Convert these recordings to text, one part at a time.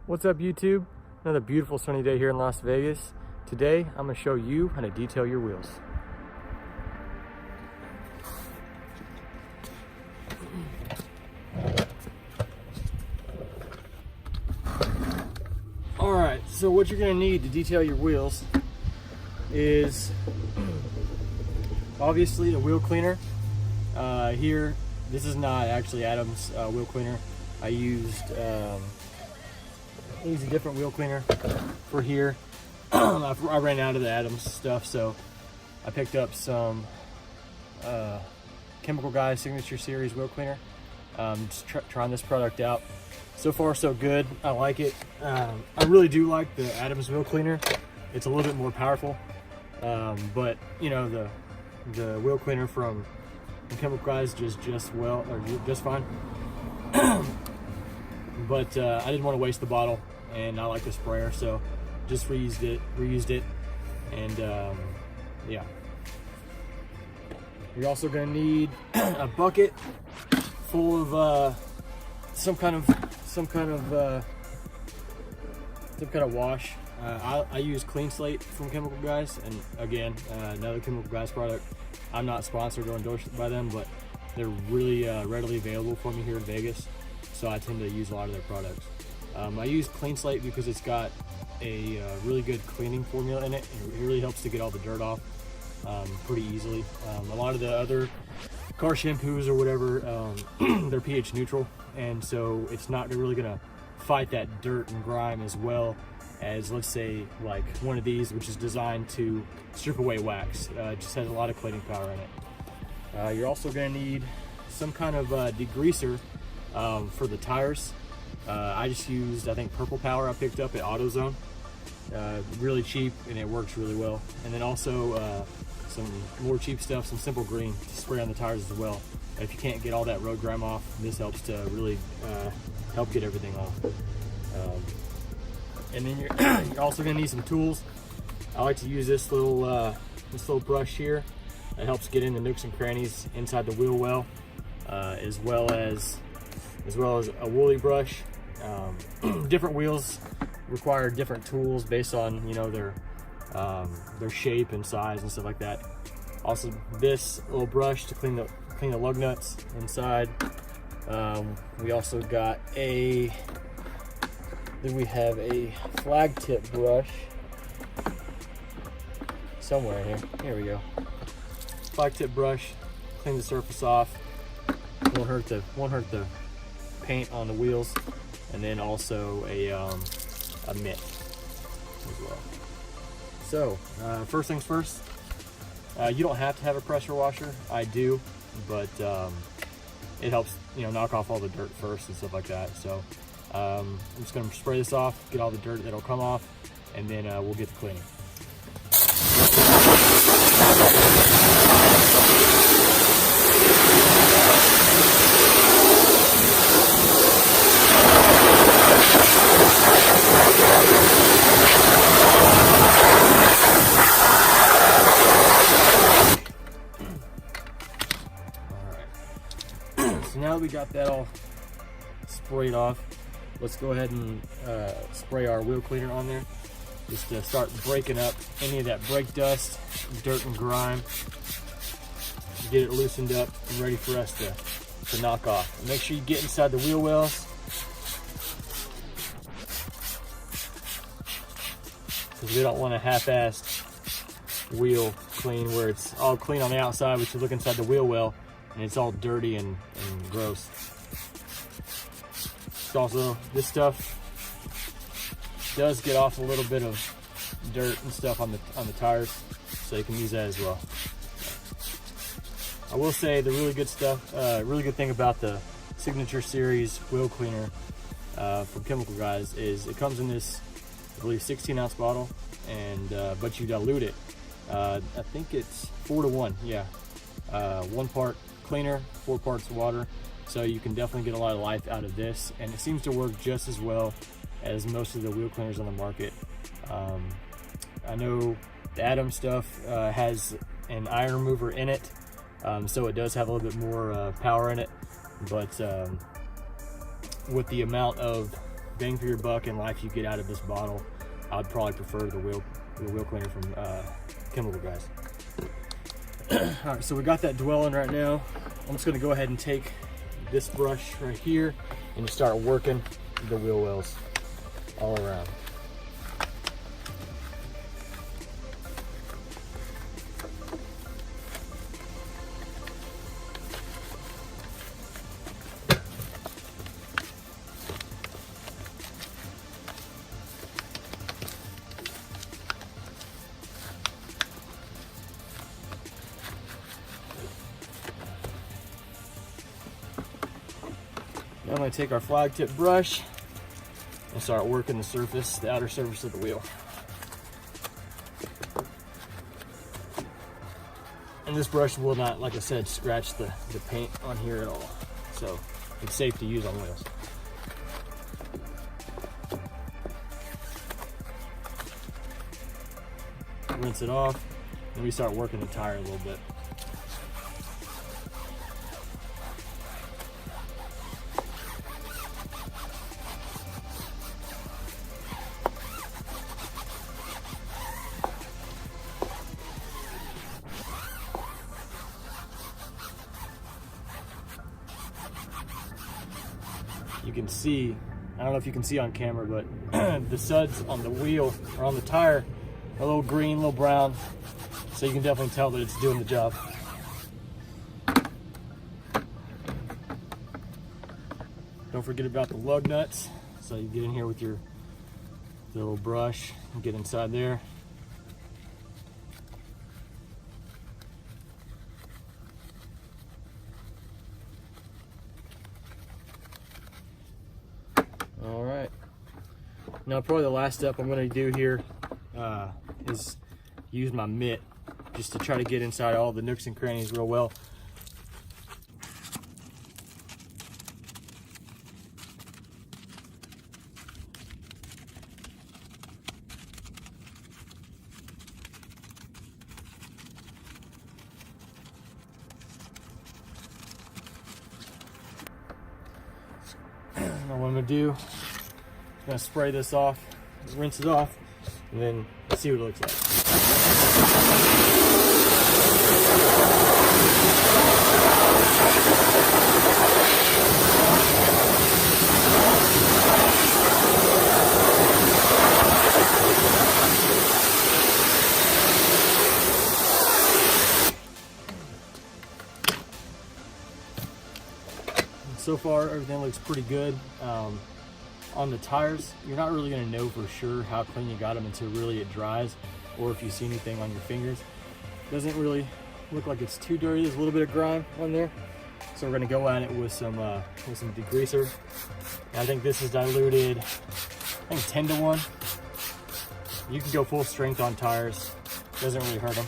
What's up, YouTube? Another beautiful sunny day here in Las Vegas. Today I'm going to show you how to detail your wheels. Alright, so what you're going to need to detail your wheels is obviously a wheel cleaner. Here, this is not actually Adam's wheel cleaner. I used a different wheel cleaner for here. I ran out of the Adams stuff, so I picked up some Chemical Guys Signature Series wheel cleaner. Just trying this product out. So far so good. I like it. I really do like the Adams wheel cleaner. It's a little bit more powerful, but you know, the wheel cleaner from Chemical Guys just fine. But I didn't want to waste the bottle, and I like the sprayer, so just reused it, and yeah. You're also going to need a bucket full of some kind of wash. I use Clean Slate from Chemical Guys, and again, another Chemical Guys product. I'm not sponsored or endorsed by them, but they're really readily available for me here in Vegas, so I tend to use a lot of their products. I use Clean Slate because it's got a really good cleaning formula in it. It really helps to get all the dirt off pretty easily. A lot of the other car shampoos or whatever, they're pH neutral, and so it's not really gonna fight that dirt and grime as well as, let's say, like one of these, which is designed to strip away wax. It just has a lot of cleaning power in it. You're also going to need some kind of degreaser for the tires. I just used, I think, Purple Power I picked up at AutoZone. Really cheap, and it works really well. And then also some more cheap stuff, some Simple Green to spray on the tires as well. If you can't get all that road grime off, this helps to really help get everything off. And then you're also going to need some tools. I like to use this little brush here. It helps get in the nooks and crannies inside the wheel well, as well as a woolly brush. Different wheels require different tools based on, you know, their shape and size and stuff like that. Also, this little brush to clean the lug nuts inside. We also got we have a flag tip brush somewhere in here. Here we go. Flag tip brush, clean the surface off. Won't hurt the paint on the wheels. And then also a mitt as well. So first things first. You don't have to have a pressure washer. I do, but it helps, you know, knock off all the dirt first and stuff like that. So I'm just going to spray this off, get all the dirt that'll come off, and then we'll get the cleaning. So now that we got that all sprayed off, let's go ahead and spray our wheel cleaner on there, just to start breaking up any of that brake dust, dirt and grime, get it loosened up and ready for us to knock off. And make sure you get inside the wheel wells, because we don't want a half-assed wheel clean where it's all clean on the outside, but you look inside the wheel well and it's all dirty and gross. Also, this stuff does get off a little bit of dirt and stuff on the tires, so you can use that as well. I will say the really good thing about the Signature Series wheel cleaner from Chemical Guys is it comes in this, I believe, 16-ounce bottle, and but you dilute it. I think it's 4-to-1. Yeah, 1 part cleaner, 4 parts water. So you can definitely get a lot of life out of this, and it seems to work just as well as most of the wheel cleaners on the market. I know the Adams stuff has an iron remover in it, so it does have a little bit more power in it, but with the amount of bang for your buck and life you get out of this bottle, I'd probably prefer the wheel cleaner from Chemical Guys. All right, so we got that dwelling right now. I'm just gonna go ahead and take this brush right here and just start working the wheel wells all around. Now I'm going to take our flag tip brush and start working the outer surface of the wheel. And this brush will not, like I said, scratch the paint on here at all. So it's safe to use on wheels. Rinse it off, and we start working the tire a little bit. You can see, I don't know if you can see on camera, but the suds on the wheel or on the tire are a little green, a little brown, so you can definitely tell that it's doing the job. Don't forget about the lug nuts. So you get in here with your little brush and get inside there. All right. Now probably the last step I'm going to do here is use my mitt just to try to get inside all the nooks and crannies real well. Now what I'm going to do, I'm going to spray this off, rinse it off, and then see what it looks like. So far, everything looks pretty good. On the tires, you're not really going to know for sure how clean you got them until really it dries, or if you see anything on your fingers. Doesn't really look like it's too dirty. There's a little bit of grime on there, so we're going to go at it with some degreaser. And I think this is diluted, I think 10 to 1. You can go full strength on tires. Doesn't really hurt them.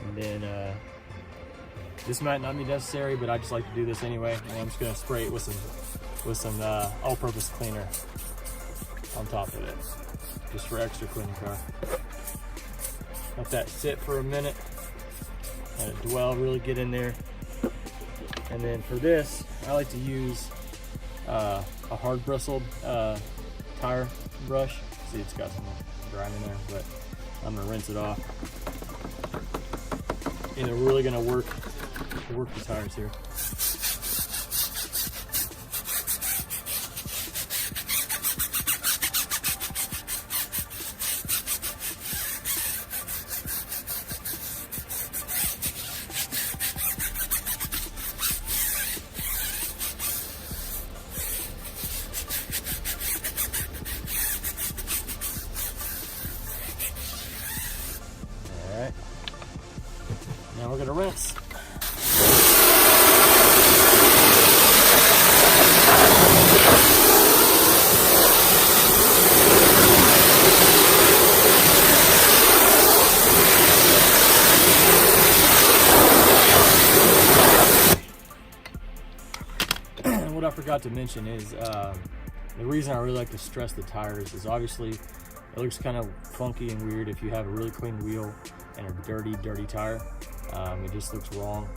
And then this might not be necessary, but I just like to do this anyway. And I'm just gonna spray it with some all-purpose cleaner on top of it, just for extra cleaning car. Let that sit for a minute, let it dwell, really get in there. And then for this, I like to use a hard bristled tire brush. See, it's got some grime in there, but I'm gonna rinse it off. And they're really gonna work the tires here. All right. Now we're gonna rinse. What I forgot to mention is the reason I really like to stress the tires is obviously it looks kind of funky and weird if you have a really clean wheel and a dirty tire. It just looks wrong.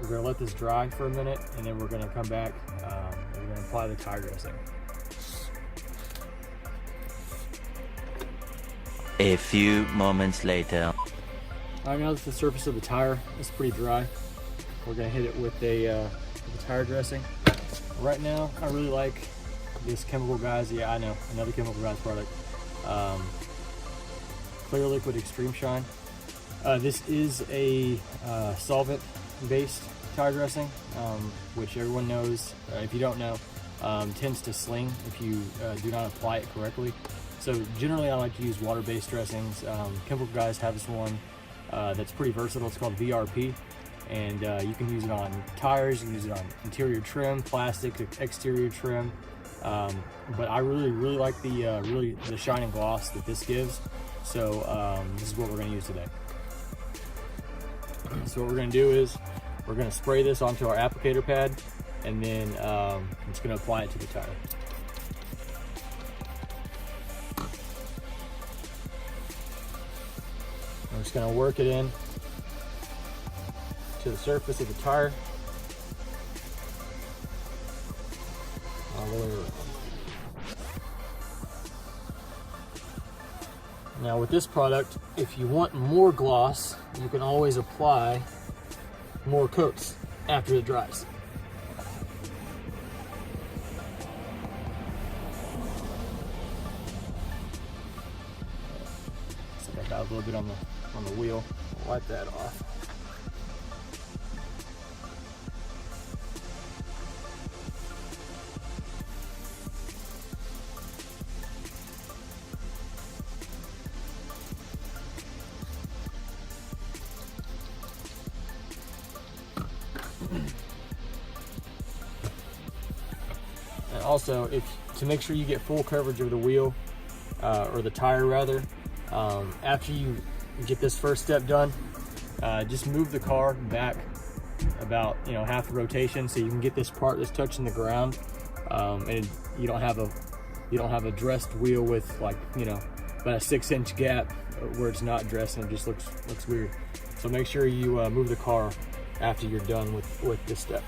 We're gonna let this dry for a minute, and then we're gonna come back and we're gonna apply the tire dressing. A few moments later. All right, now that the surface of the tire is pretty dry, we're gonna hit it with the tire dressing. Right now, I really like this Chemical Guys. Yeah, I know, another Chemical Guys product. Clear Liquid Extreme Shine. This is a solvent-based tire dressing, which everyone knows, if you don't know, tends to sling if you do not apply it correctly. So generally I like to use water-based dressings. Chemical Guys have this one that's pretty versatile. It's called VRP, and you can use it on tires, you can use it on interior trim, plastic, exterior trim. But I really like the shine and gloss that this gives. So this is what we're going to use today. So what we're going to do is we're going to spray this onto our applicator pad, and then it's going to apply it to the tire. I'm just going to work it in to the surface of the tire all the way around. Now with this product, if you want more gloss, you can always apply more coats after it dries. So I got a little bit on the wheel. I'll wipe that off. And also, to make sure you get full coverage of the wheel, or the tire rather, after you get this first step done, just move the car back about half the rotation so you can get this part that's touching the ground, and you don't have a dressed wheel with about a 6-inch gap where it's not dressed and it just looks weird. So make sure you move the car after you're done with this step.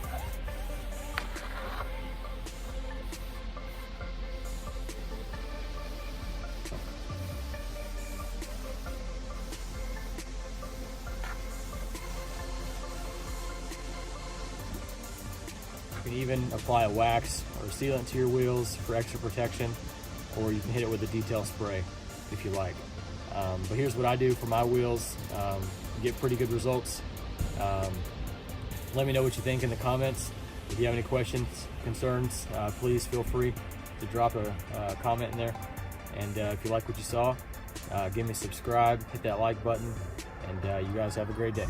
You can even apply a wax or sealant to your wheels for extra protection, or you can hit it with a detail spray if you like. But here's what I do for my wheels. Get pretty good results. Let me know what you think in the comments. If you have any questions, concerns, please feel free to drop a comment in there. And if you like what you saw, give me a subscribe, hit that like button, and you guys have a great day.